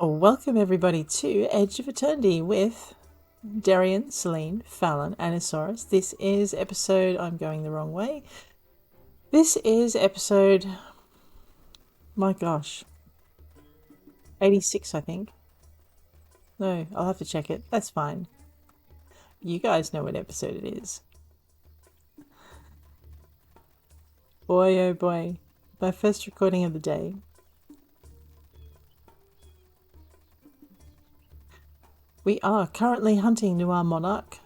Welcome everybody to Edge of Eternity with Daryon, Selene, Fallon, and Ysoris. This is episode... I'm going the wrong way. This is episode... My gosh. 86, I think. No, I'll have to check it. That's fine. You guys know what episode it is. Boy, oh boy. My first recording of the day. We are currently hunting Noir Monarch.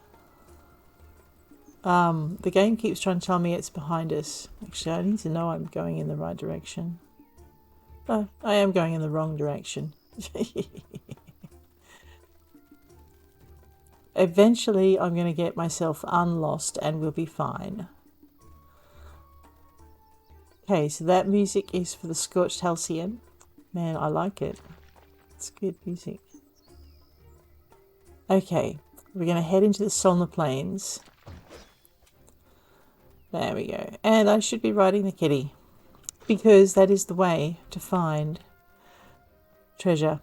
The game keeps trying to tell me it's behind us. Actually, I need to know I'm going in the right direction. Oh, I am going in the wrong direction. Eventually, I'm going to get myself unlost and we'll be fine. Okay, so that music is for the Scorched Halcyon. Man, I like it. It's good music. Okay, we're going to head into the Solna Plains. There we go. And I should be riding the kitty, because that is the way to find treasure.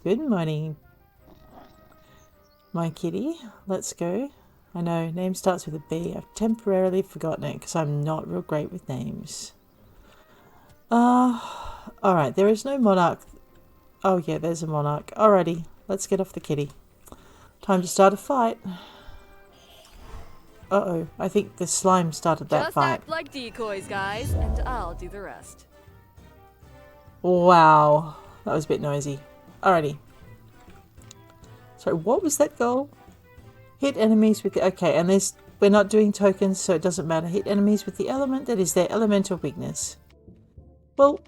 Good morning, my kitty. Let's go. I know, name starts with a B. I've temporarily forgotten it because I'm not real great with names. Alright, there is no monarch. Oh yeah, there's a monarch. Alrighty, let's get off the kitty. Time to start a fight. Uh-oh, I think the slime started that fight. Just act like decoys, guys, and I'll do the rest. Wow, that was a bit noisy. Alrighty. So what was that goal? Hit enemies with the... Okay, and we're not doing tokens, so it doesn't matter. Hit enemies with the element that is their elemental weakness. Well,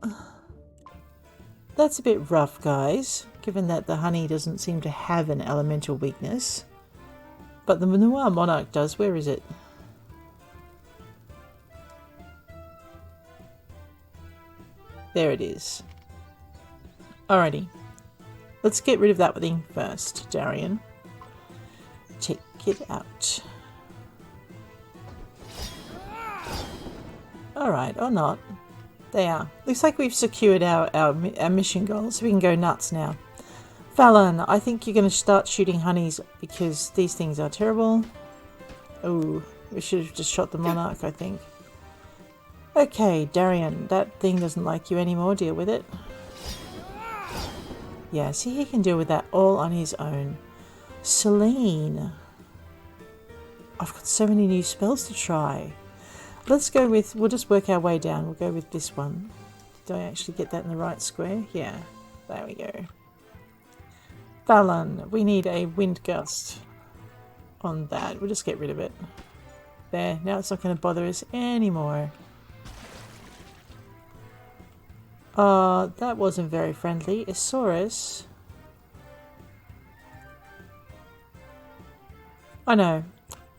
that's a bit rough, guys, given that the honey doesn't seem to have an elemental weakness. But the Noir Monarch does. Where is it? There it is. Alrighty. Let's get rid of that thing first, Daryon. Check it out. Alright, or not. They are. Looks like we've secured our mission goals, so we can go nuts now. Fallon, I think you're going to start shooting honeys because these things are terrible. Oh, we should have just shot the monarch, I think. Okay, Daryon, that thing doesn't like you anymore. Deal with it. Yeah, see, he can deal with that all on his own. Selene. I've got so many new spells to try. Let's go with... We'll just work our way down. We'll go with this one. Did I actually get that in the right square? Yeah. There we go. Fallon, we need a wind gust on that. We'll just get rid of it. There. Now it's not going to bother us anymore. That wasn't very friendly. Ysoris. I know.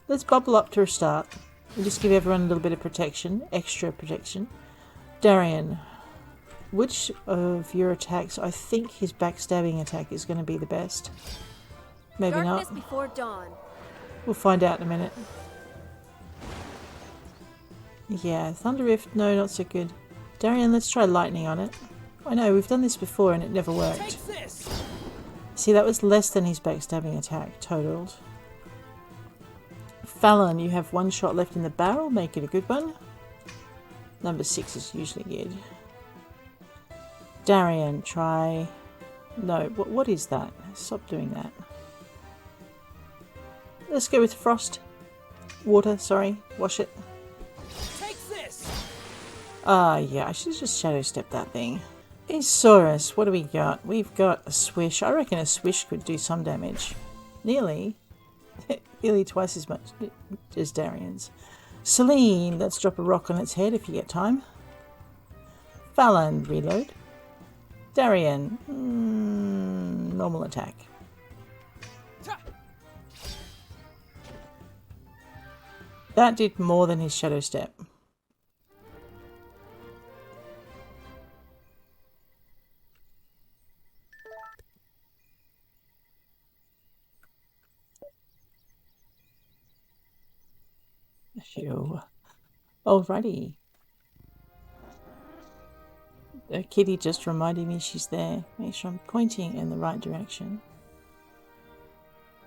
Let's bubble up to a start. We'll just give everyone a little bit of protection. Extra protection. Daryon. Which of your attacks? I think his backstabbing attack is going to be the best. Maybe Darkness not. before dawn. We'll find out in a minute. Yeah, Thunder Rift, no, not so good. Daryon, let's try lightning on it. I know, we've done this before and it never worked. See, that was less than his backstabbing attack, totaled. Fallon, you have one shot left in the barrel, make it a good one. Number 6 is usually good. Daryon, try... No, what is that? Stop doing that. Let's go with frost. Water, sorry. Wash it. Take this. Yeah, I should have just shadow stepped that thing. Ysoris, what do we got? We've got a swish. I reckon a swish could do some damage. Nearly. Nearly twice as much as Daryon's. Selene, let's drop a rock on its head if you get time. Fallon, reload. Daryon, normal attack. That did more than his shadow step. Phew. Alrighty. Kitty just reminding me she's there. Make sure I'm pointing in the right direction.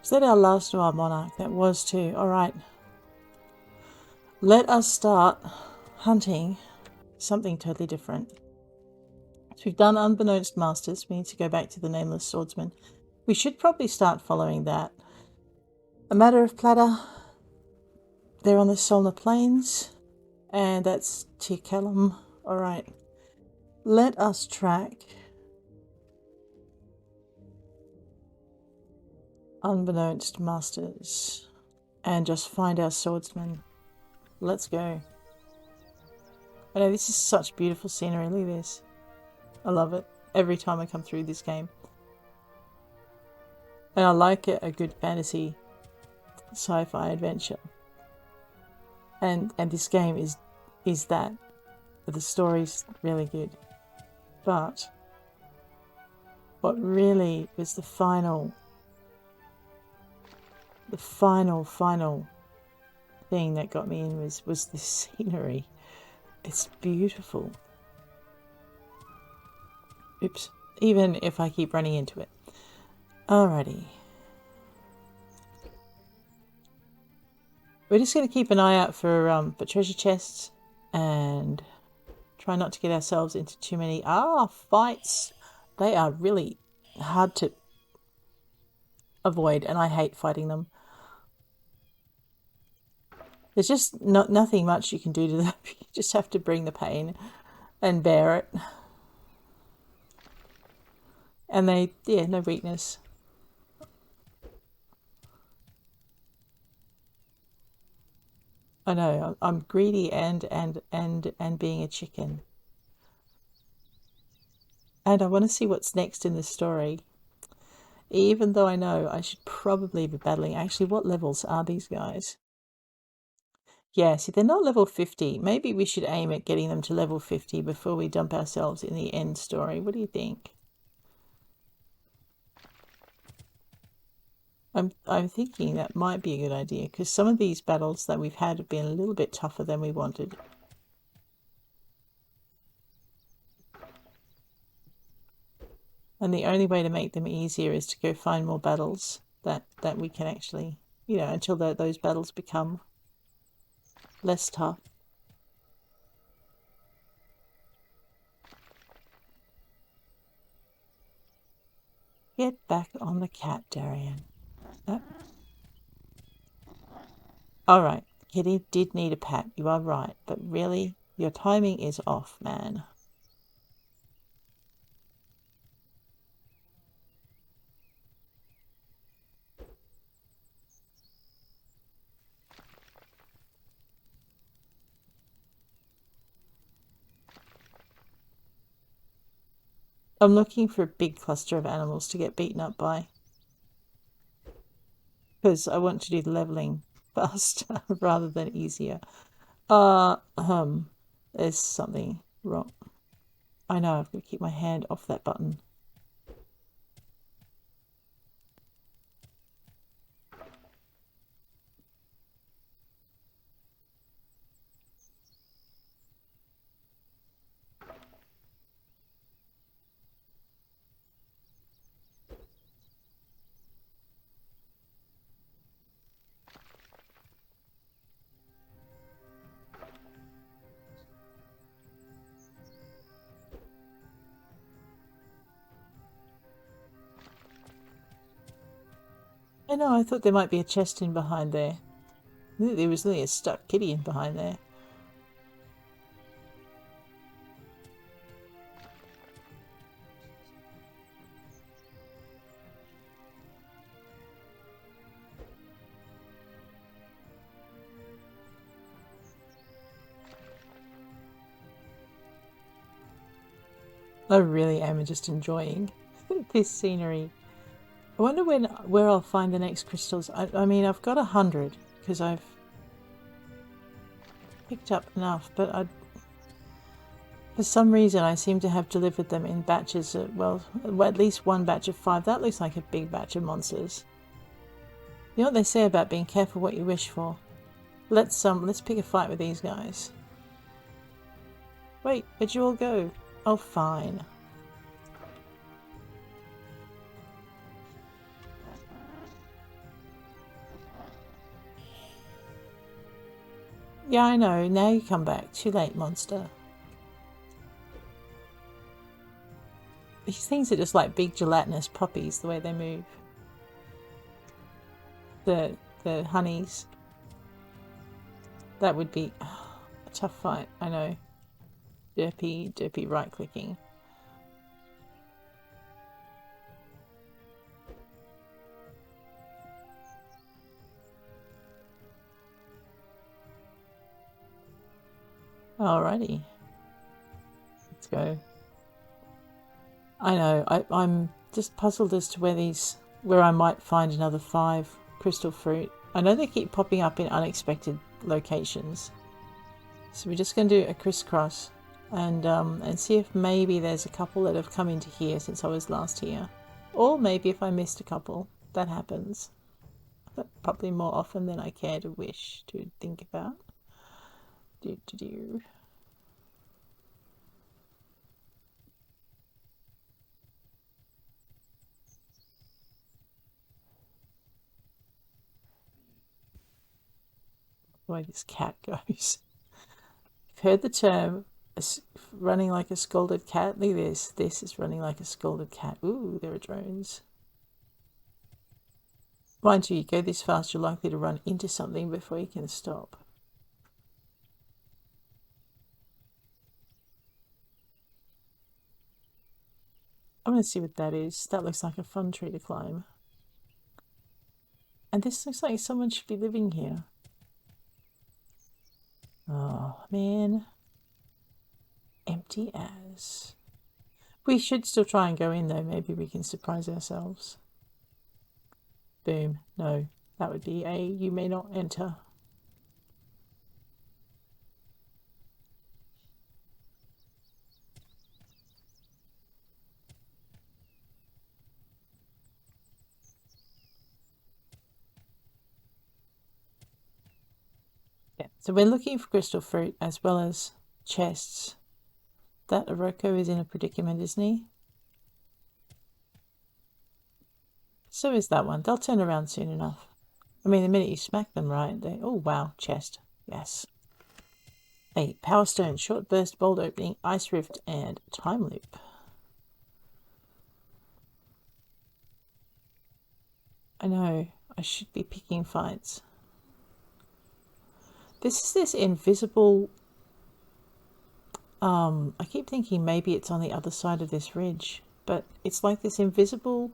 Is that our last noir monarch? That was too. Alright. Let us start hunting something totally different. So we've done Unbeknownst Masters. We need to go back to the Nameless Swordsman. We should probably start following that. A Matter of Platter. They're on the Solna Plains. And that's Tikellum. Alright. Let us track Unbeknownst Masters. And just find our swordsman. Let's go. I know this is such beautiful scenery. Look at this. I love it every time I come through this game. And I like it, a good fantasy sci-fi adventure. And this game is that. The story's really good. But what really was the final thing that got me in was the scenery. It's beautiful. Oops. Even if I keep running into it. Alrighty. We're just going to keep an eye out for treasure chests and try not to get ourselves into too many fights. They are really hard to avoid and I hate fighting them. There's just nothing much you can do to them. You just have to bring the pain and bear it. And no weakness. I know, I'm greedy and being a chicken. And I want to see what's next in the story. Even though I know I should probably be battling. Actually, what levels are these guys? Yeah, see, they're not level 50. Maybe we should aim at getting them to level 50 before we dump ourselves in the end story. What do you think? I'm thinking that might be a good idea, because some of these battles that we've had have been a little bit tougher than we wanted. And the only way to make them easier is to go find more battles that we can actually, until those battles become less tough. Get back on the cat, Daryon. Oh. Alright, Kitty did need a pat, you are right, but really, your timing is off, man. I'm looking for a big cluster of animals to get beaten up by. Because I want to do the leveling faster rather than easier. There's something wrong. I know, I've got to keep my hand off that button. I know, I thought there might be a chest in behind there. There was really a stuck kitty in behind there. I really am just enjoying this scenery. I wonder where I'll find the next crystals. I mean, I've got 100 because I've picked up enough, but for some reason I seem to have delivered them in batches. Well, at least one batch of 5. That looks like a big batch of monsters. You know what they say about being careful what you wish for. Let's pick a fight with these guys. Wait, where'd you all go? Oh, fine. Yeah, I know. Now you come back. Too late, monster. These things are just like big gelatinous puppies, the way they move. The honeys. That would be a tough fight, I know. Derpy right clicking. Alrighty. Let's go. I know, I'm just puzzled as to where I might find another 5 crystal fruit. I know they keep popping up in unexpected locations. So we're just going to do a crisscross and see if maybe there's a couple that have come into here since I was last here. Or maybe if I missed a couple. That happens. But probably more often than I care to wish to think about. Do. The way this cat goes. You've heard the term running like a scolded cat. Look at this. This is running like a scolded cat. Ooh, there are drones. Mind you go this fast, you're likely to run into something before you can stop. I'm going to see what that is. That looks like a fun tree to climb. And this looks like someone should be living here. Oh, man. Empty as. We should still try and go in, though. Maybe we can surprise ourselves. Boom. No. That would be a you may not enter. Yeah, so we're looking for crystal fruit as well as chests. That Oroko is in a predicament, isn't he? So is that one. They'll turn around soon enough. I mean, the minute you smack them right, they... Oh, wow. Chest. Yes. A power stone, short burst, bold opening, ice rift, and time loop. I know. I should be picking fights. This is this invisible... I keep thinking maybe it's on the other side of this ridge, but it's like this invisible...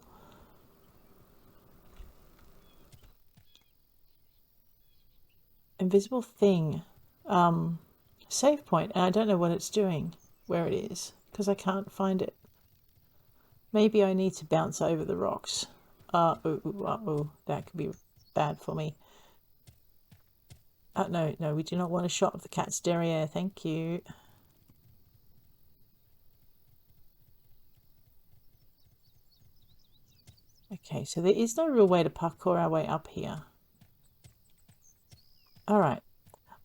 thing. Save point, and I don't know what it's doing, where it is, because I can't find it. Maybe I need to bounce over the rocks. Oh, that could be bad for me. No, we do not want a shot of the cat's derriere, thank you. Okay, so there is no real way to parkour our way up here. Alright.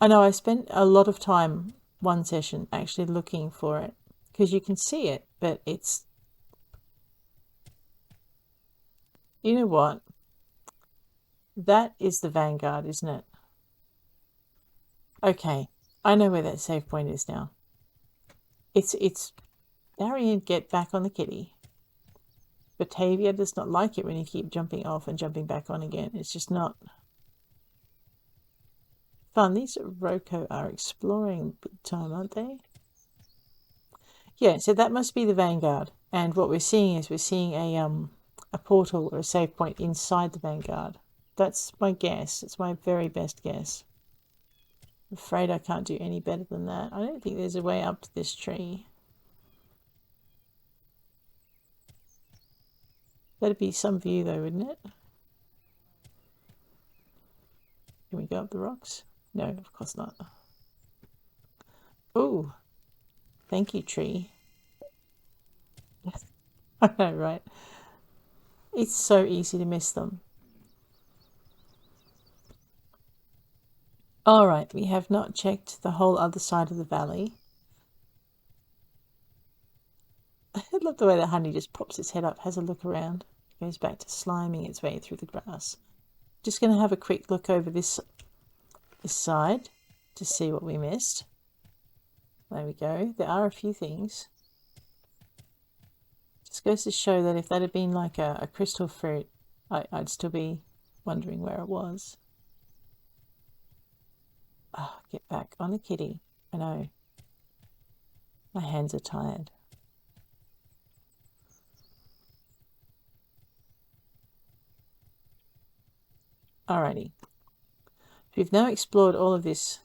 I know I spent a lot of time one session actually looking for it, because you can see it, but it's... You know what? That is the vanguard, isn't it? Okay, I know where that save point is now. It's Daryon, get back on the kitty. Batavia does not like it when you keep jumping off and jumping back on again. It's just not fun. These Roko are exploring big time, aren't they? Yeah, so that must be the vanguard. And what we're seeing is a portal or a save point inside the vanguard. That's my guess. It's my very best guess. I'm afraid I can't do any better than that. I don't think there's a way up to this tree. That'd be some view though, wouldn't it? Can we go up the rocks? No, of course not. Oh, thank you, tree. I know, right? It's so easy to miss them. Alright, we have not checked the whole other side of the valley. love the way that honey just pops its head up, has a look around, goes back to sliming its way through the grass. Just going to have a quick look over this side to see what we missed. There we go. There are a few things. Just goes to show that if that had been like a crystal fruit, I'd still be wondering where it was. Ah, oh, get back on the kitty. I know. My hands are tired. Alrighty. We've now explored all of this.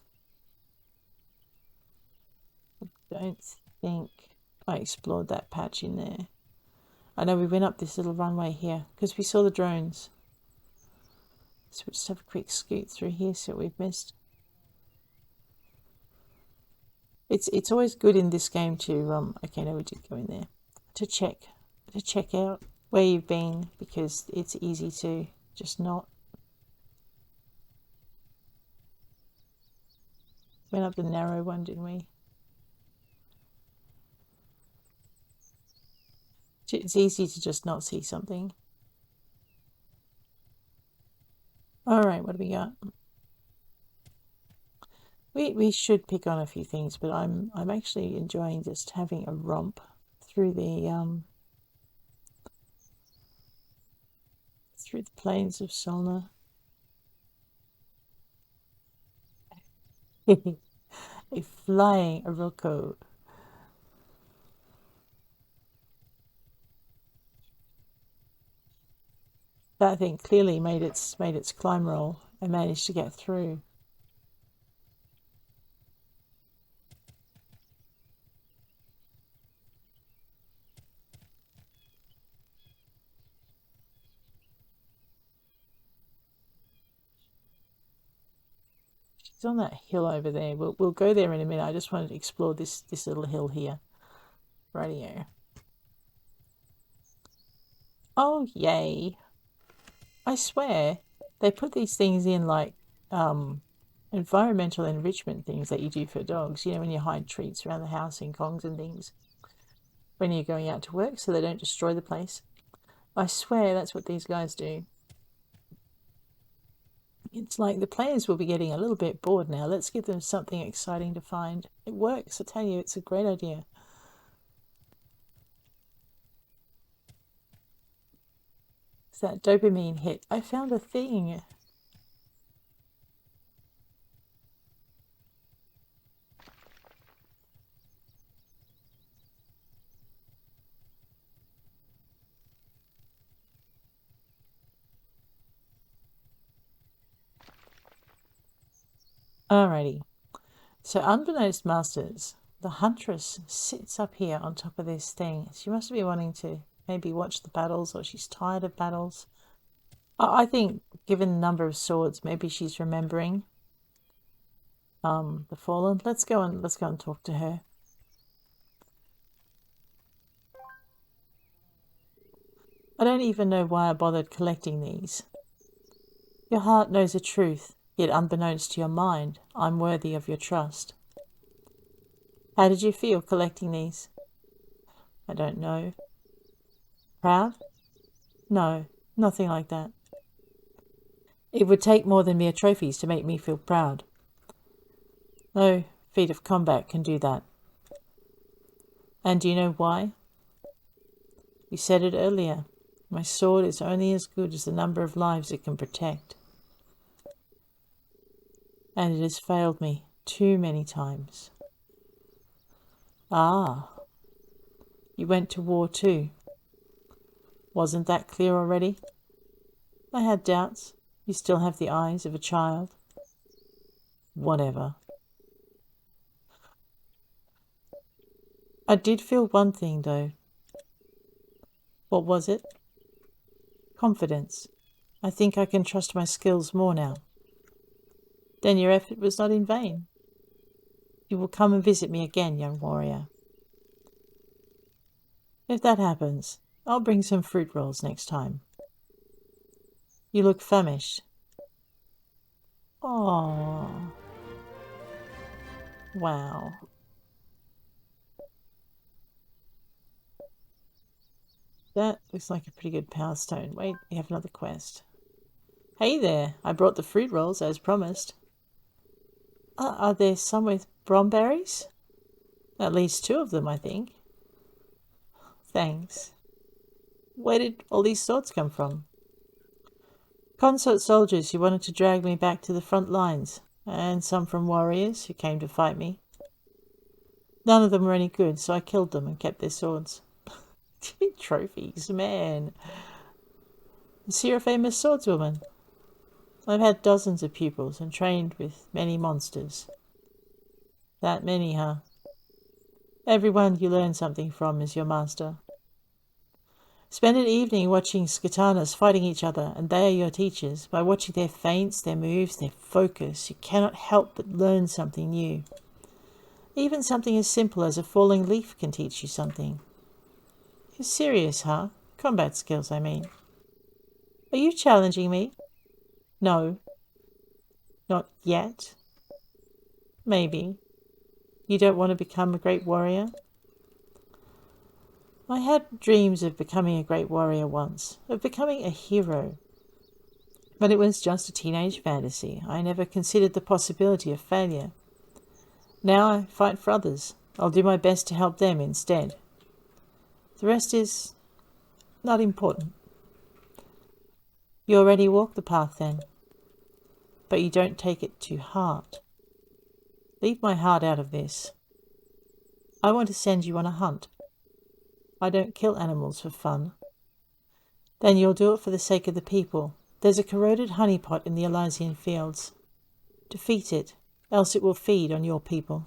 I don't think I explored that patch in there. I know we went up this little runway here because we saw the drones. So we'll just have a quick scoot through here, see what we've missed. It's always good in this game to okay, no, we did go in there to check out where you've been, because it's easy to just not. Went up the narrow one, didn't we? It's easy to just not see something. All right, what do we got? We should pick on a few things, but I'm actually enjoying just having a romp through the plains of Solna. A flying Iroko. That thing clearly made its climb roll and managed to get through. She's on that hill over there. We'll go there in a minute. I just wanted to explore this little hill here. Rightio. Oh yay! I swear they put these things in like environmental enrichment things that you do for dogs. You know, when you hide treats around the house in Kongs and things when you're going out to work, so they don't destroy the place. I swear that's what these guys do. It's like the players will be getting a little bit bored now. Let's give them something exciting to find. It works, I tell you, it's a great idea. It's that dopamine hit. I found a thing. Alrighty. So Unbeknownst Masters, the huntress sits up here on top of this thing. She must be wanting to maybe watch the battles, or she's tired of battles. I think given the number of swords, maybe she's remembering the fallen. Let's go and talk to her. I don't even know why I bothered collecting these. Your heart knows the truth, yet unbeknownst to your mind, I'm worthy of your trust. How did you feel collecting these? I don't know. Proud? No, nothing like that. It would take more than mere trophies to make me feel proud. No feat of combat can do that. And do you know why? You said it earlier. My sword is only as good as the number of lives it can protect. And it has failed me too many times. Ah, you went to war too. Wasn't that clear already? I had doubts. You still have the eyes of a child. Whatever. I did feel one thing though. What was it? Confidence. I think I can trust my skills more now. Then your effort was not in vain. You will come and visit me again, young warrior. If that happens, I'll bring some fruit rolls next time. You look famished. Aww. Wow. That looks like a pretty good power stone. Wait, we have another quest. Hey there, I brought the fruit rolls as promised. Are there some with bromberries? At least 2 of them, I think. Thanks. Where did all these swords come from? Consort soldiers who wanted to drag me back to the front lines, and some from warriors who came to fight me. None of them were any good, so I killed them and kept their swords. Trophies, man. Is he a famous swordswoman? I've had dozens of pupils and trained with many monsters. That many, huh? Everyone you learn something from is your master. Spend an evening watching skatanas fighting each other, and they are your teachers. By watching their feints, their moves, their focus, you cannot help but learn something new. Even something as simple as a falling leaf can teach you something. You're serious, huh? Combat skills, I mean. Are you challenging me? No. Not yet. Maybe. You don't want to become a great warrior? I had dreams of becoming a great warrior once, of becoming a hero. But it was just a teenage fantasy. I never considered the possibility of failure. Now I fight for others. I'll do my best to help them instead. The rest is not important. You already walk the path then, but you don't take it to heart. Leave my heart out of this. I want to send you on a hunt. I don't kill animals for fun. Then you'll do it for the sake of the people. There's a corroded honeypot in the Elysian fields. Defeat it, else it will feed on your people.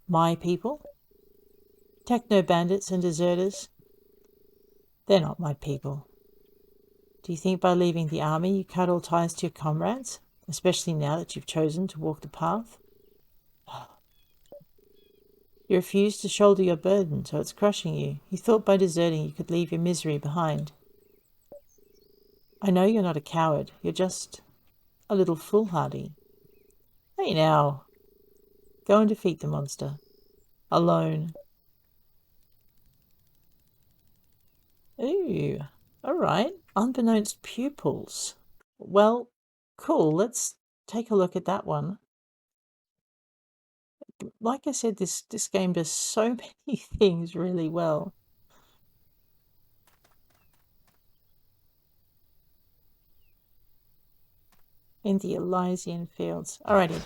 My people? Techno-bandits and deserters? They're not my people. Do you think by leaving the army you cut all ties to your comrades? Especially now that you've chosen to walk the path? You refuse to shoulder your burden, so it's crushing you. You thought by deserting you could leave your misery behind. I know you're not a coward. You're just a little foolhardy. Hey now. Go and defeat the monster. Alone. Ooh. Alright. Unbeknownst Pupils. Well, cool. Let's take a look at that one. Like I said, this game does so many things really well. In the Elysian fields. Alrighty.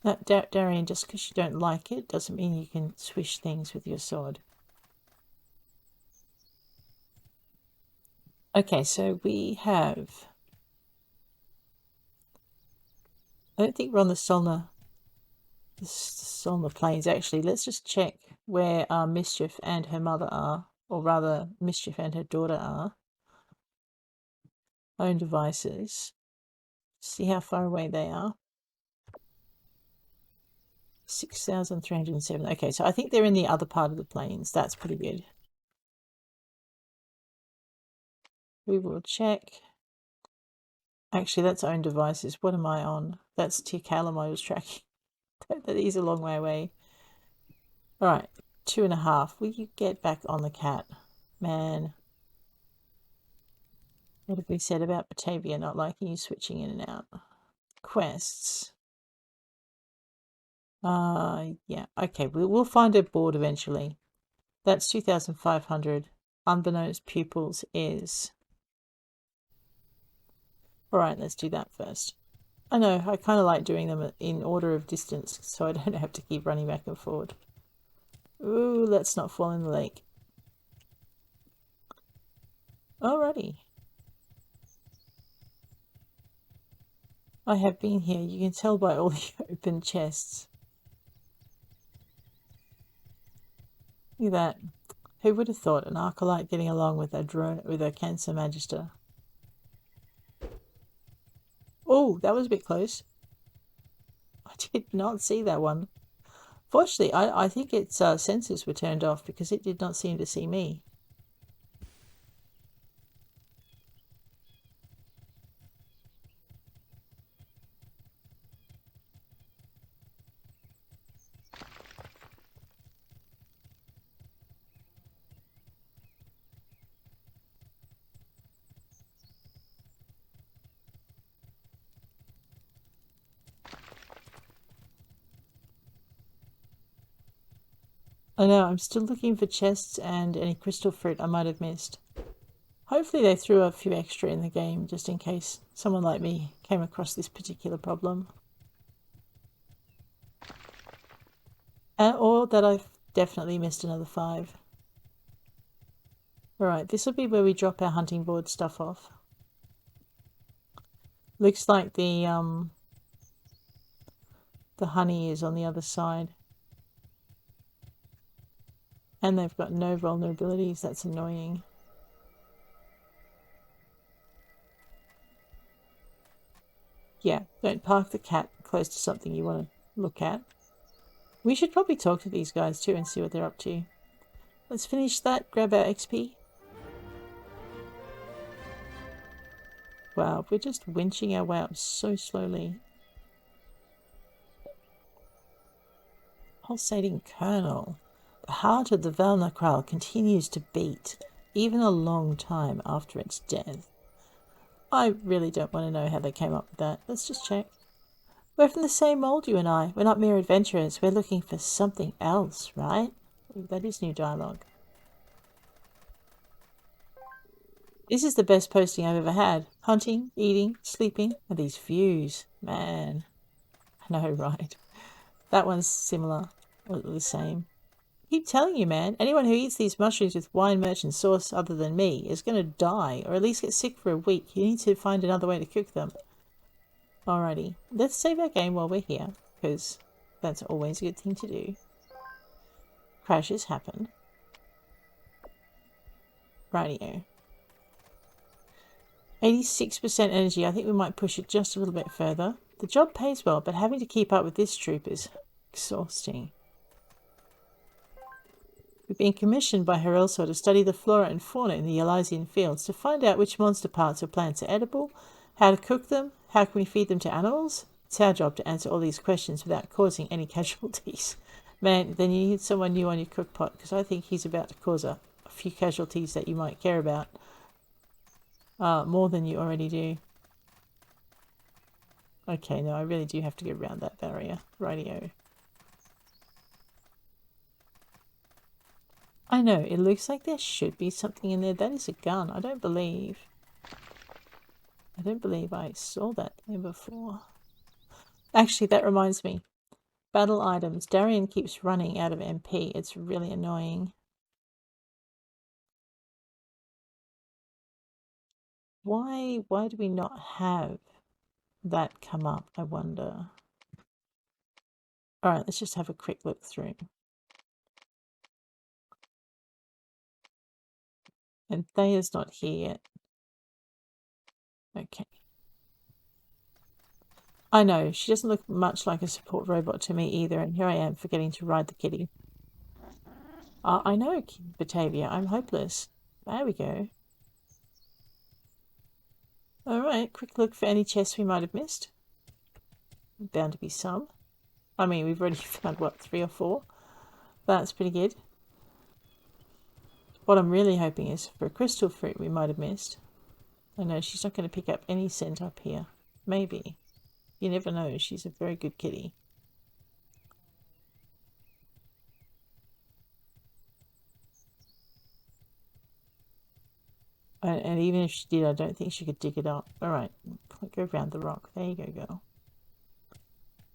Now, Daryon, just because you don't like it doesn't mean you can swish things with your sword. Okay, so we have... I don't think we're on the Solna Plains, actually. Let's just check where Mischief and her mother are. Or rather, Mischief and her daughter are. Own devices. See how far away they are. 6,307. Okay, so I think they're in the other part of the plains. That's pretty good. We will check. Actually, that's own devices. What am I on? That's Tia I was tracking. That is a long way away. Alright, 2.5. Will you get back on the cat? Man. What have we said about Batavia not liking you switching in and out? Quests. Yeah. Okay, we'll find a board eventually. That's 2,500. Unbeknownst Pupils is... Alright, let's do that first. I know, I kind of like doing them in order of distance, so I don't have to keep running back and forward. Ooh, let's not fall in the lake. Alrighty. I have been here. You can tell by all the open chests. Look at that. Who would have thought an acolyte getting along with a cancer magister? Oh, that was a bit close. I did not see that one. Fortunately, I think its sensors were turned off because it did not seem to see me. I know, I'm still looking for chests and any crystal fruit I might have missed. Hopefully they threw a few extra in the game just in case someone like me came across this particular problem. Or that I've definitely missed another 5. Alright, this will be where we drop our hunting board stuff off. Looks like the honey is on the other side. And they've got no vulnerabilities, that's annoying. Yeah, don't park the cat close to something you want to look at. We should probably talk to these guys too and see what they're up to. Let's finish that, grab our XP. Wow, we're just winching our way up so slowly. Pulsating kernel. The heart of the Valnacral continues to beat, even a long time after its death. I really don't want to know how they came up with that. Let's just check. We're from the same mold, you and I. We're not mere adventurers. We're looking for something else, right? Ooh, that is new dialogue. This is the best posting I've ever had. Hunting, eating, sleeping, and these views. Man. I know, right? That one's similar. Or the same. I keep telling you, man. Anyone who eats these mushrooms with wine merchant sauce other than me is going to die, or at least get sick for a week. You need to find another way to cook them. Alrighty. Let's save our game while we're here, because that's always a good thing to do. Crashes happen. Rightio. 86% energy. I think we might push it just a little bit further. The job pays well, but having to keep up with this troop is exhausting. We've been commissioned by Excelsior to study the flora and fauna in the Elysian fields to find out which monster parts or plants are edible, how to cook them, how can we feed them to animals. It's our job to answer all these questions without causing any casualties. Man, then you need someone new on your cookpot, because I think he's about to cause a few casualties that you might care about. More than you already do. Okay, no, I really do have to get around that barrier. Rightio. I know, it looks like there should be something in there. That is a gun. I don't believe I saw that there before. Actually, that reminds me. Battle items. Daryon keeps running out of MP. It's really annoying. Why do we not have that come up, I wonder? Alright, let's just have a quick look through. And Thea's not here yet. Okay. I know, she doesn't look much like a support robot to me either, and here I am forgetting to ride the kitty. I know, Batavia, I'm hopeless. There we go. Alright, quick look for any chests we might have missed. Bound to be some. I mean, we've already found, what, 3 or 4? That's pretty good. What I'm really hoping is for a crystal fruit we might have missed. I know, she's not going to pick up any scent up here. Maybe. You never know, she's a very good kitty. And even if she did, I don't think she could dig it up. Alright, go around the rock. There you go, girl.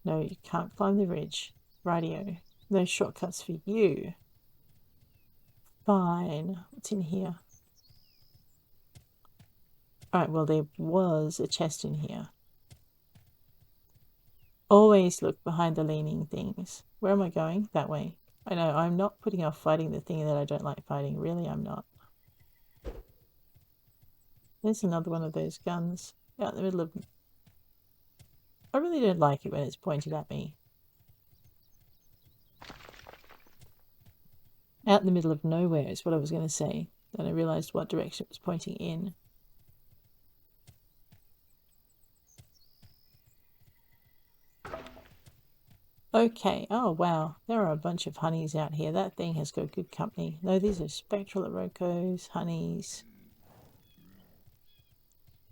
No, you can't climb the ridge. Rightio. No shortcuts for you. Fine. What's in here? Alright, well, there was a chest in here. Always look behind the leaning things. Where am I going? That way. I know, I'm not putting off fighting the thing that I don't like fighting. Really, I'm not. There's another one of those guns out in the middle of... I really don't like it when it's pointed at me. Out in the middle of nowhere is what I was going to say. Then I realised what direction it was pointing in. Okay, oh wow, there are a bunch of honeys out here. That thing has got good company. No, these are spectral Orocos, honeys.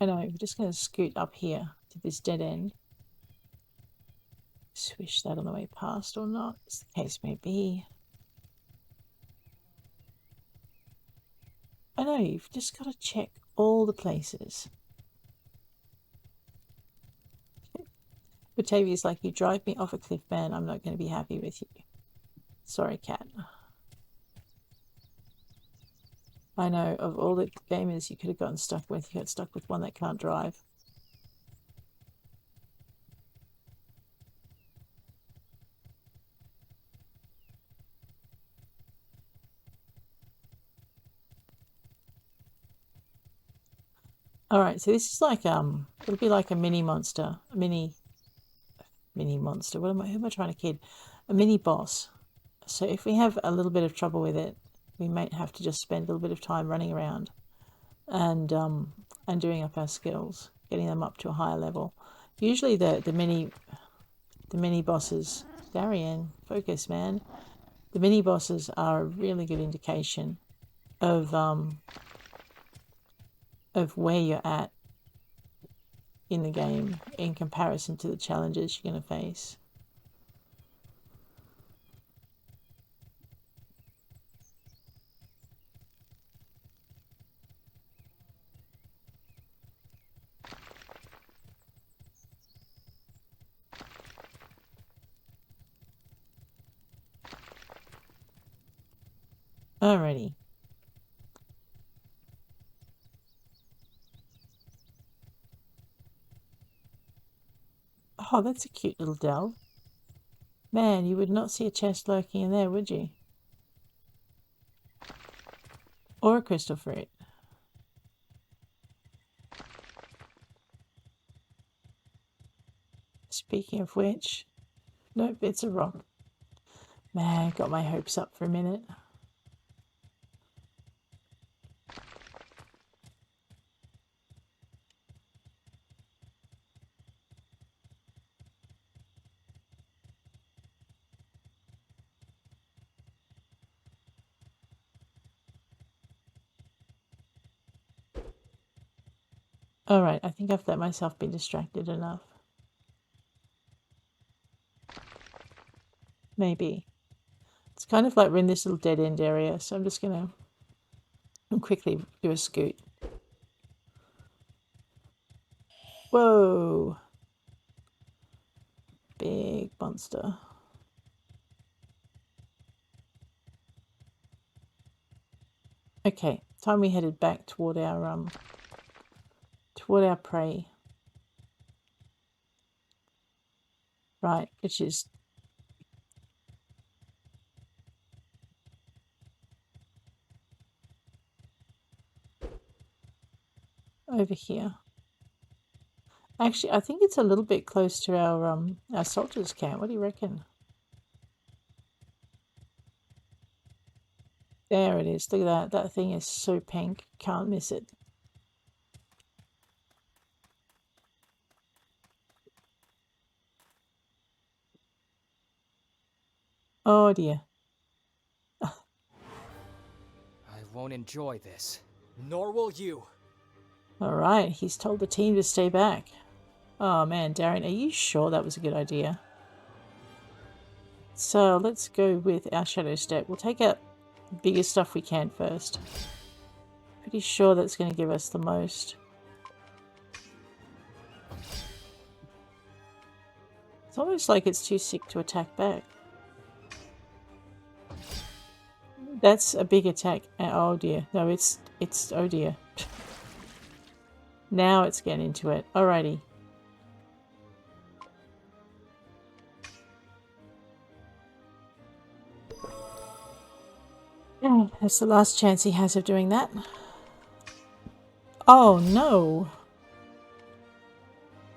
I know, we're just going to scoot up here to this dead end. Swish that on the way past or not, as the case may be. I know, you've just got to check all the places. Batavia's like, you drive me off a cliff, man. I'm not going to be happy with you. Sorry, cat. I know, of all the gamers you could have gotten stuck with, you got stuck with one that can't drive. Alright, so this is like, it'll be like a mini monster. A mini monster. Who am I trying to kid? A mini boss. So if we have a little bit of trouble with it, we might have to just spend a little bit of time running around and doing up our skills, getting them up to a higher level. Usually the mini bosses, Daryon, focus, man. The mini bosses are a really good indication of where you're at in the game in comparison to the challenges you're going to face. Alrighty. Oh, that's a cute little dell. Man, you would not see a chest lurking in there, would you? Or a crystal fruit. Speaking of which, nope, it's a rock. Man, got my hopes up for a minute. Alright, I think I've let myself be distracted enough. Maybe. It's kind of like we're in this little dead end area, so I'm just going to quickly do a scoot. Whoa! Big monster. Okay, time we headed back toward our prey. Right, which is over here. Actually, I think it's a little bit close to our soldiers' camp. What do you reckon? There it is. Look at that. That thing is so pink. Can't miss it. Oh dear. I won't enjoy this. Nor will you. Alright, he's told the team to stay back. Oh man, Daryon, are you sure that was a good idea? So let's go with our shadow step. We'll take out the biggest stuff we can first. Pretty sure that's going to give us the most. It's almost like it's too sick to attack back. That's a big attack. Oh dear. No, it's oh dear. Now it's getting into it. Alrighty. That's the last chance he has of doing that. Oh no.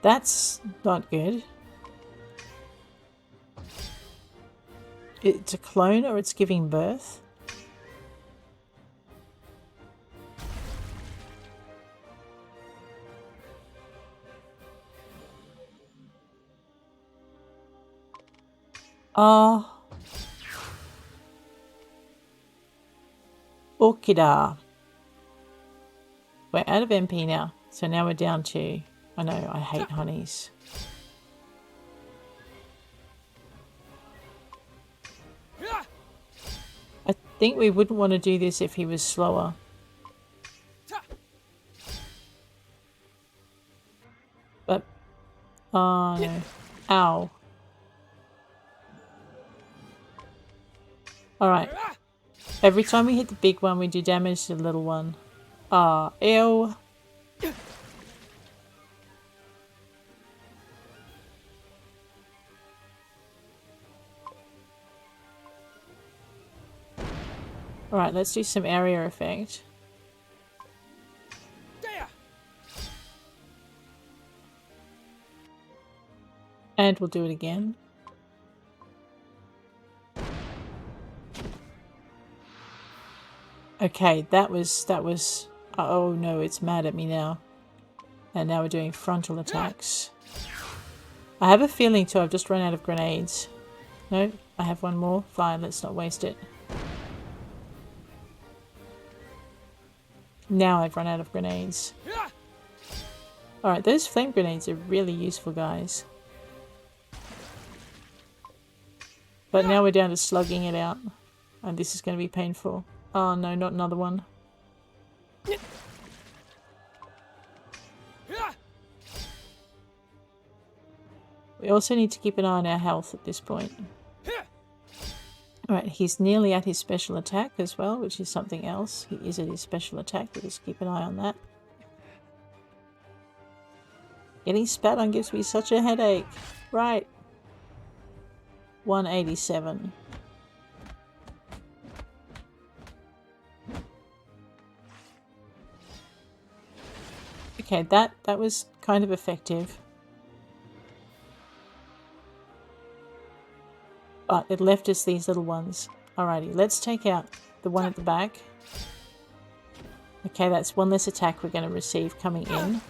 That's not good. It's a clone or it's giving birth? Orchida. We're out of MP now. So now we're down to... I know, I hate honeys. I think we wouldn't want to do this if he was slower. But oh no. Ow. Alright. Every time we hit the big one, we do damage to the little one. Ah, ew. Alright, let's do some area effect. And we'll do it again. Okay, that was... Oh no, it's mad at me now. And now we're doing frontal attacks. I have a feeling too, I've just run out of grenades. No, I have one more. Fine, let's not waste it. Now I've run out of grenades. Alright, those flame grenades are really useful, guys. But now we're down to slugging it out. And this is going to be painful. Oh no, not another one. We also need to keep an eye on our health at this point. Alright, he's nearly at his special attack as well, which is something else. He is at his special attack, but just keep an eye on that. Getting spat on gives me such a headache. Right. 187. Okay, that was kind of effective. But it left us these little ones. Alrighty, let's take out the one at the back. Okay, that's one less attack we're going to receive coming in.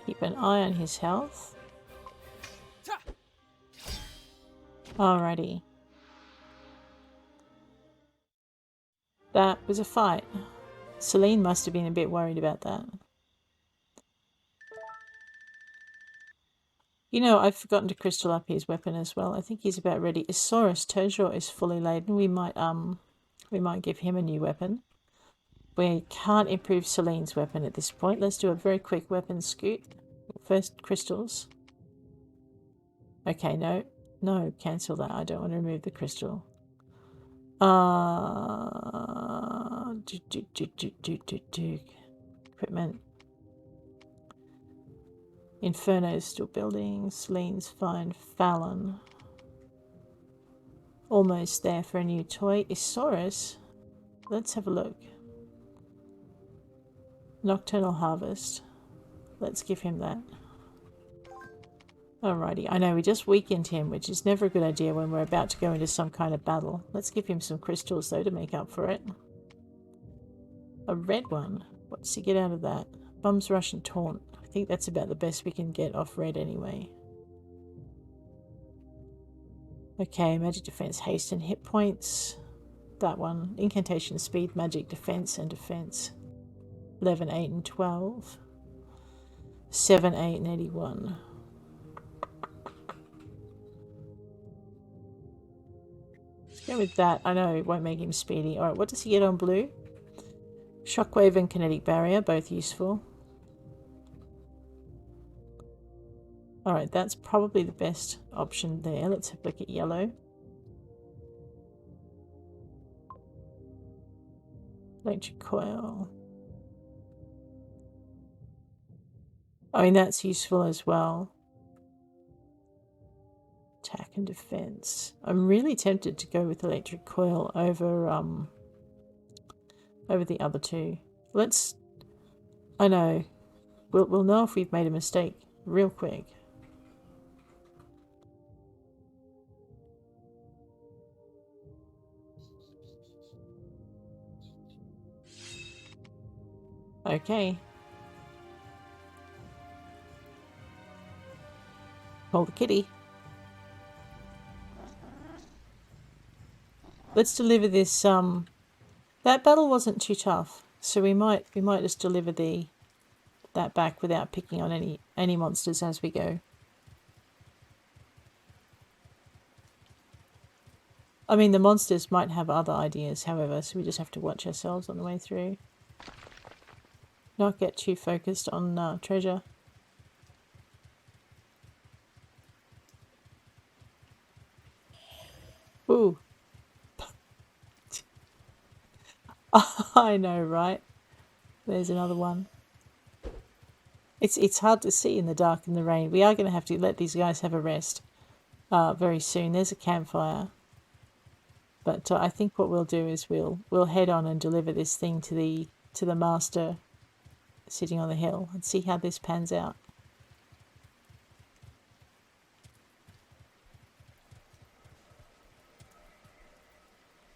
Keep an eye on his health. Alrighty. That was a fight. Selene must have been a bit worried about that. You know, I've forgotten to crystal up his weapon as well. I think he's about ready. Ysoris, Tojo is fully laden. We might give him a new weapon. We can't improve Selene's weapon at this point. Let's do a very quick weapon scoot. First, crystals. Okay, no, cancel that. I don't want to remove the crystal. Equipment. Inferno's still building. Selene's fine. Fallon. Almost there for a new toy. Ysoris. Let's have a look. Nocturnal Harvest. Let's give him that. Alrighty, I know we just weakened him, which is never a good idea when we're about to go into some kind of battle. Let's give him some crystals though to make up for it. A red one. What does he get out of that? Bum's Rush and Taunt. I think that's about the best we can get off red anyway. Okay, Magic Defense, Haste and Hit Points. That one. Incantation, Speed, Magic Defense and Defense. 11, 8 and 12. 7, 8 and 81. Go with that. I know it won't make him speedy. Alright, what does he get on blue? Shockwave and Kinetic Barrier, both useful. Alright, that's probably the best option there. Let's have a look at yellow. Electric Coil. I mean, that's useful as well. Attack and defense. I'm really tempted to go with Electric Coil over the other two. Let's... I know. We'll know if we've made a mistake real quick. Okay. Call the kitty. Let's deliver this, that battle wasn't too tough, so we might just deliver that back without picking on any monsters as we go. I mean, the monsters might have other ideas, however, so we just have to watch ourselves on the way through. Not get too focused on treasure. Ooh. I know, right? There's another one. It's hard to see in the dark and the rain. We are going to have to let these guys have a rest very soon. There's a campfire. But I think what we'll do is we'll head on and deliver this thing to the master sitting on the hill and see how this pans out.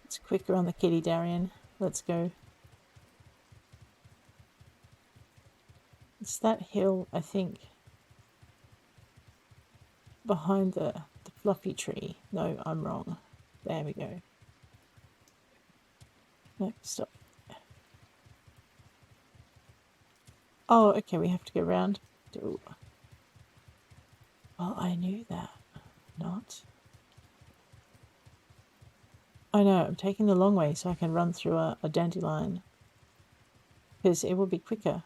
It's quicker on the kitty, Daryon. Let's go. It's that hill, I think, behind the fluffy tree. No, I'm wrong. There we go. No, stop. Oh, okay, we have to go round. Ooh. Well, I knew that. Not. I know, I'm taking the long way so I can run through a dandelion. Because it will be quicker.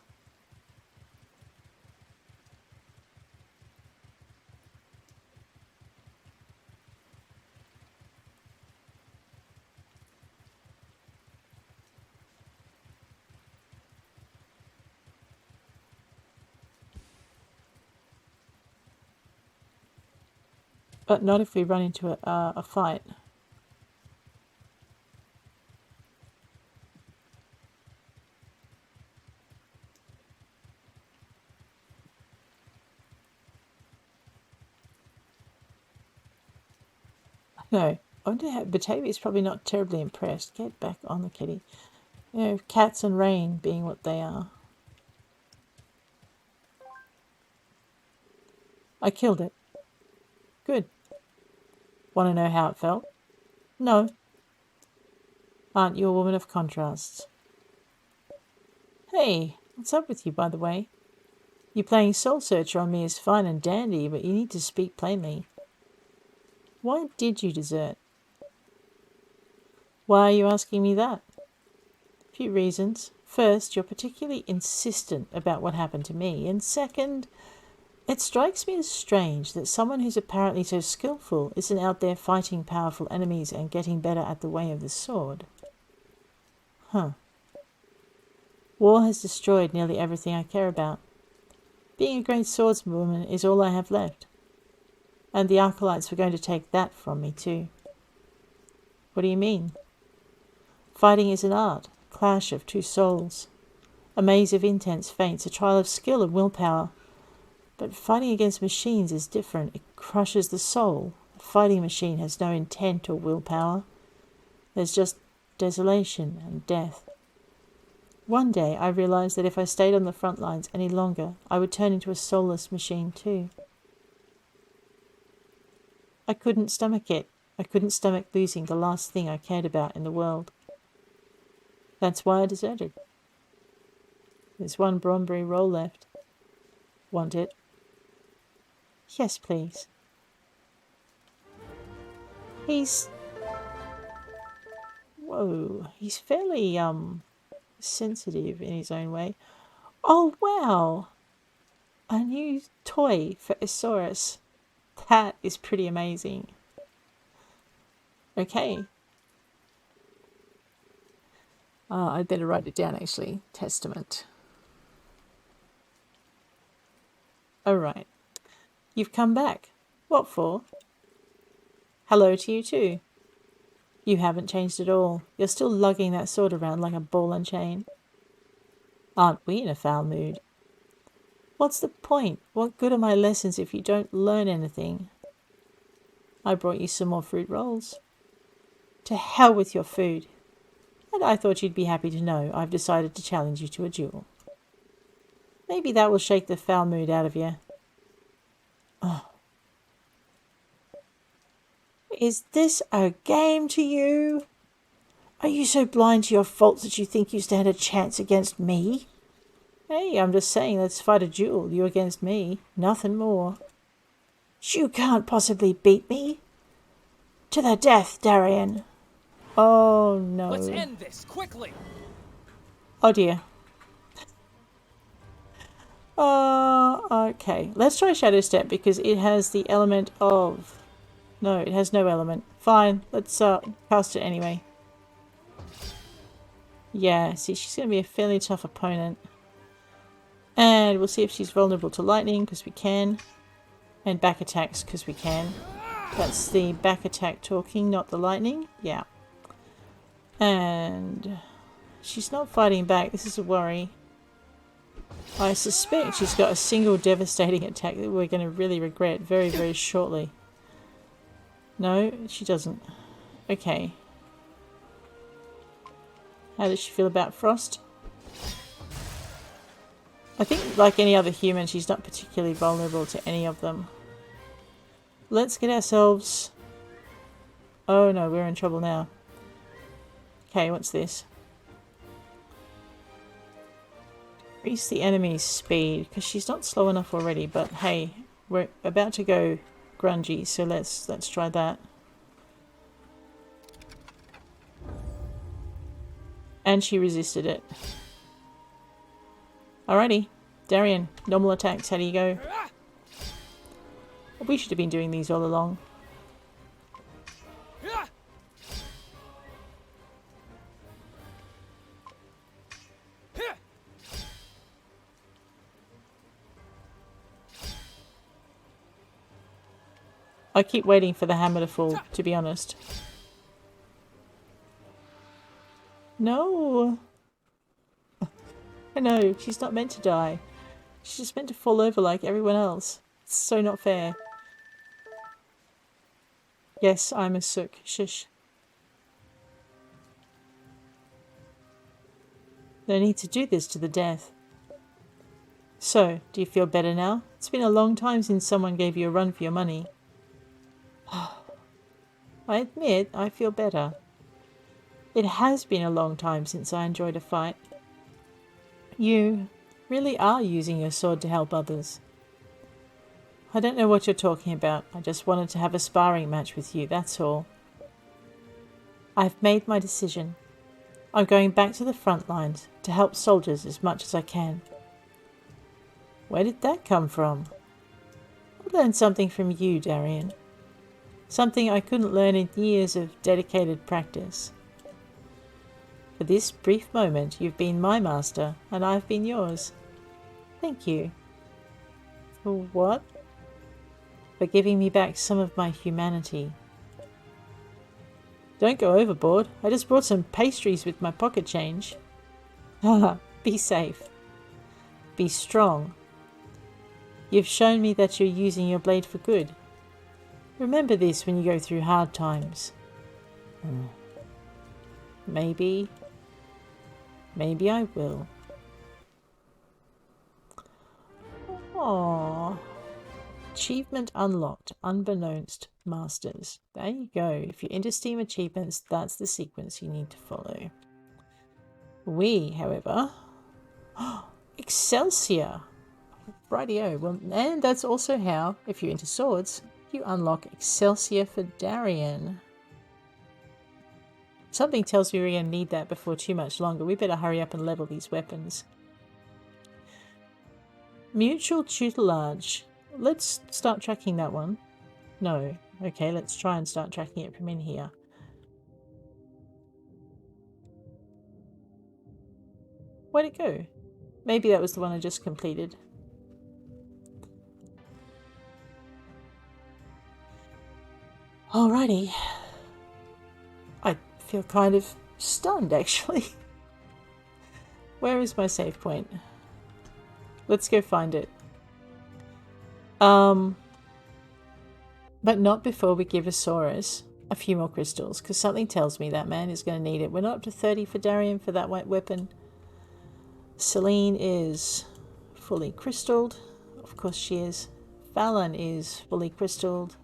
But not if we run into a fight. No, I wonder how Batavia's probably not terribly impressed. Get back on the kitty. You know, cats and rain being what they are. I killed it. Good. Want to know how it felt? No. Aren't you a woman of contrasts? Hey, what's up with you, by the way? You playing Soul Searcher on me is fine and dandy, but you need to speak plainly. Why did you desert? Why are you asking me that? A few reasons. First, you're particularly insistent about what happened to me, and second, it strikes me as strange that someone who's apparently so skillful isn't out there fighting powerful enemies and getting better at the way of the sword. Huh. War has destroyed nearly everything I care about. Being a great swordswoman is all I have left. And the acolytes were going to take that from me too. What do you mean? Fighting is an art, a clash of two souls. A maze of intense feints, a trial of skill and willpower. But fighting against machines is different. It crushes the soul. A fighting machine has no intent or willpower. There's just desolation and death. One day I realized that if I stayed on the front lines any longer, I would turn into a soulless machine too. I couldn't stomach it. I couldn't stomach losing the last thing I cared about in the world. That's why I deserted. There's one Brombury roll left. Want it? Yes, please. He's... Whoa. He's fairly, sensitive in his own way. Oh, wow! A new toy for Ysoris. That is pretty amazing. Okay. I'd better write it down, actually. Testament. Alright. You've come back. What for? Hello to you too. You haven't changed at all. You're still lugging that sword around like a ball and chain. Aren't we in a foul mood? What's the point? What good are my lessons if you don't learn anything? I brought you some more fruit rolls. To hell with your food. And I thought you'd be happy to know I've decided to challenge you to a duel. Maybe that will shake the foul mood out of you. Oh. Is this a game to you? Are you so blind to your faults that you think you stand a chance against me? Hey, I'm just saying, let's fight a duel, you against me, nothing more. You can't possibly beat me. To the death, Daryon. Oh no. Let's end this quickly. Oh dear. Okay. Let's try Shadow Step because it has the element of... No, it has no element. Fine. Let's cast it anyway. Yeah, see, she's going to be a fairly tough opponent. And we'll see if she's vulnerable to lightning because we can. And back attacks because we can. That's the back attack talking, not the lightning. Yeah. And she's not fighting back. This is a worry. I suspect she's got a single devastating attack that we're going to really regret very, very shortly. No, she doesn't. Okay. How does she feel about frost? I think, like any other human, she's not particularly vulnerable to any of them. Let's get ourselves... Oh no, we're in trouble now. Okay, what's this? Increase the enemy's speed, because she's not slow enough already, but hey, we're about to go grungy, so let's try that. And she resisted it. Alrighty, Daryon, normal attacks, how do you go? We should have been doing these all along. I keep waiting for the hammer to fall, to be honest. No! I know, she's not meant to die. She's just meant to fall over like everyone else. It's so not fair. Yes, I'm a sook. Shush. No need to do this to the death. So, do you feel better now? It's been a long time since someone gave you a run for your money. I admit, I feel better. It has been a long time since I enjoyed a fight. You really are using your sword to help others. I don't know what you're talking about. I just wanted to have a sparring match with you, that's all. I've made my decision. I'm going back to the front lines to help soldiers as much as I can. Where did that come from? I learned something from you, Daryon. Something I couldn't learn in years of dedicated practice. For this brief moment, you've been my master, and I've been yours. Thank you. For what? For giving me back some of my humanity. Don't go overboard. I just brought some pastries with my pocket change. Haha, be safe. Be strong. You've shown me that you're using your blade for good. Remember this when you go through hard times. Maybe I will. Aww. Achievement unlocked. Unbeknownst Masters. There you go. If you're into Steam achievements, that's the sequence you need to follow. We, however... Excelsior! Rightio. Well, and that's also how, if you're into swords, you unlock Excelsior for Daryon. Something tells me we're going to need that before too much longer. We better hurry up and level these weapons. Mutual tutelage. Let's start tracking that one. No. Okay, let's try and start tracking it from in here. Where'd it go? Maybe that was the one I just completed. Alrighty. I feel kind of stunned, actually. Where is my save point? Let's go find it. But not before we give Ysoris a few more crystals, because something tells me that man is going to need it. We're not up to 30 for Daryon for that white weapon. Selene is fully crystalled. Of course she is. Fallon is fully crystalled.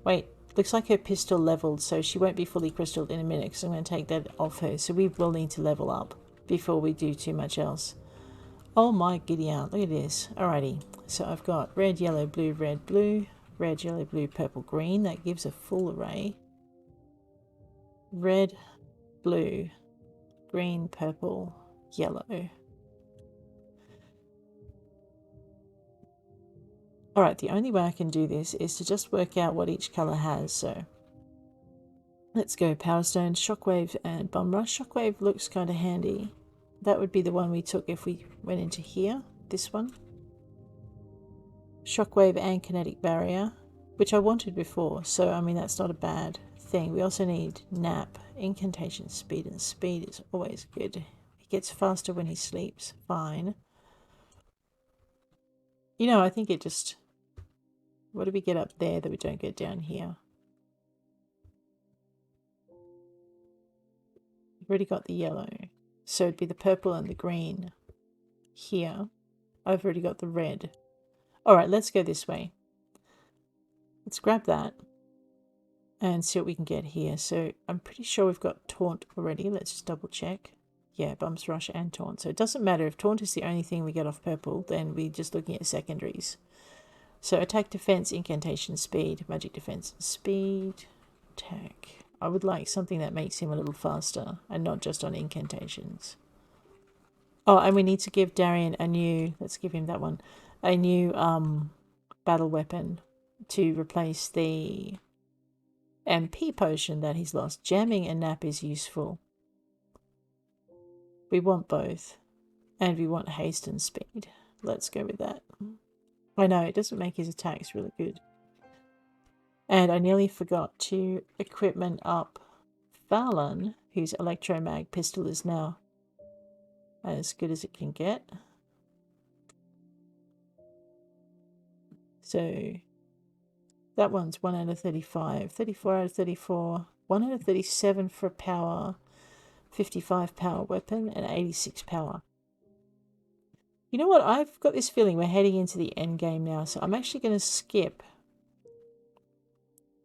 Wait, looks like her pistol leveled, so she won't be fully crystalled in a minute, because I'm going to take that off her. So we will need to level up before we do too much else. Oh my giddy aunt, look at this. Alrighty, so I've got red, yellow, blue, red, yellow, blue, purple, green. That gives a full array. Red, blue, green, purple, yellow. Alright, the only way I can do this is to just work out what each colour has, so let's go Power Stone, Shockwave, and Bum Rush. Shockwave looks kind of handy. That would be the one we took if we went into here, this one. Shockwave and Kinetic Barrier, which I wanted before, so I mean that's not a bad thing. We also need Nap, Incantation, Speed, and Speed is always good. He gets faster when he sleeps, fine. You know, I think it just... What do we get up there that we don't get down here? We've already got the yellow. So it'd be the purple and the green here. I've already got the red. Alright, let's go this way. Let's grab that and see what we can get here. So I'm pretty sure we've got Taunt already. Let's just double check. Yeah, Bumps, Rush and Taunt. So it doesn't matter if Taunt is the only thing we get off purple, then we're just looking at secondaries. So attack, defense, incantation, speed, magic defense, speed, attack. I would like something that makes him a little faster and not just on incantations. Oh, and we need to give Daryon a new, let's give him that one, a new battle weapon to replace the MP potion that he's lost. Jamming and Nap is useful. We want both. And we want haste and speed. Let's go with that. I know, it doesn't make his attacks really good. And I nearly forgot to equipment up Fallon, whose Electromag pistol is now as good as it can get. So that one's 1 out of 35, 34 out of 34, 1 out of 37 for power, 55 power weapon, and 86 power. You know what? I've got this feeling we're heading into the end game now, so I'm actually going to skip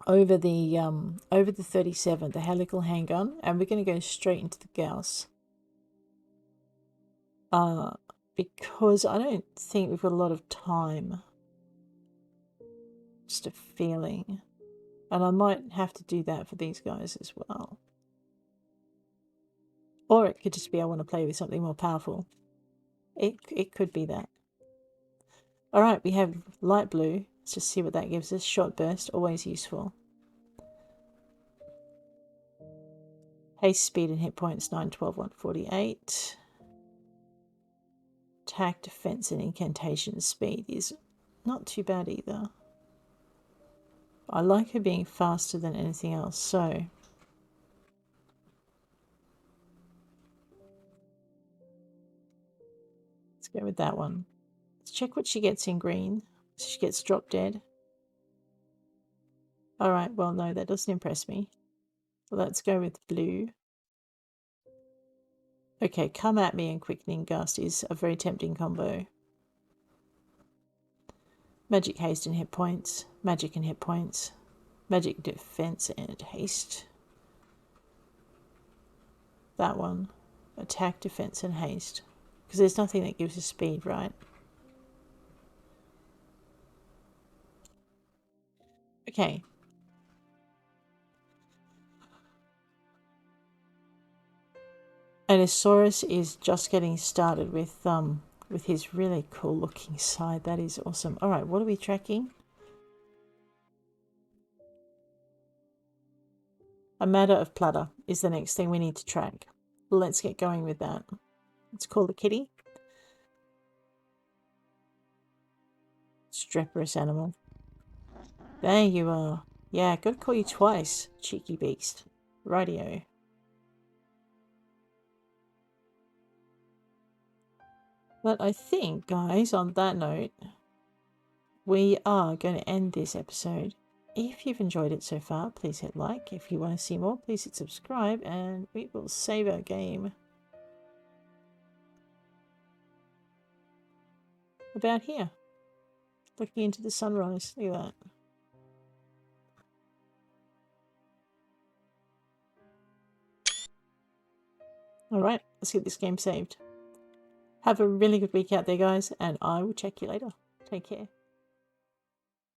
over the 37, the helical handgun, and we're going to go straight into the Gauss. Because I don't think we've got a lot of time. Just a feeling. And I might have to do that for these guys as well. Or it could just be I want to play with something more powerful. It could be that. Alright, we have light blue. Let's just see what that gives us. Shot burst, always useful. Haste, speed, and hit points 9, 12, 148. Attack, defense, and incantation speed is not too bad either. I like her being faster than anything else, so let's go with that one. Let's check what she gets in green. She gets drop dead. Alright, well no, that doesn't impress me. Let's go with blue. Okay, come at me and quickening gust is a very tempting combo. Magic haste and hit points. Magic and hit points. Magic defense and haste. That one. Attack, defense, and haste. Because there's nothing that gives us speed, right? Okay. And Ysoris is just getting started with his really cool looking side. That is awesome. Alright, what are we tracking? A matter of platter is the next thing we need to track. Let's get going with that. Let's call the kitty. Streperous animal. There you are. Yeah, gotta call you twice, cheeky beast. Rightio. But I think, guys, on that note, we are going to end this episode. If you've enjoyed it so far, please hit like. If you want to see more, please hit subscribe, and we will save our game about here. Looking into the sunrise. Look at that. Alright, let's get this game saved. Have a really good week out there, guys, and I will check you later. Take care.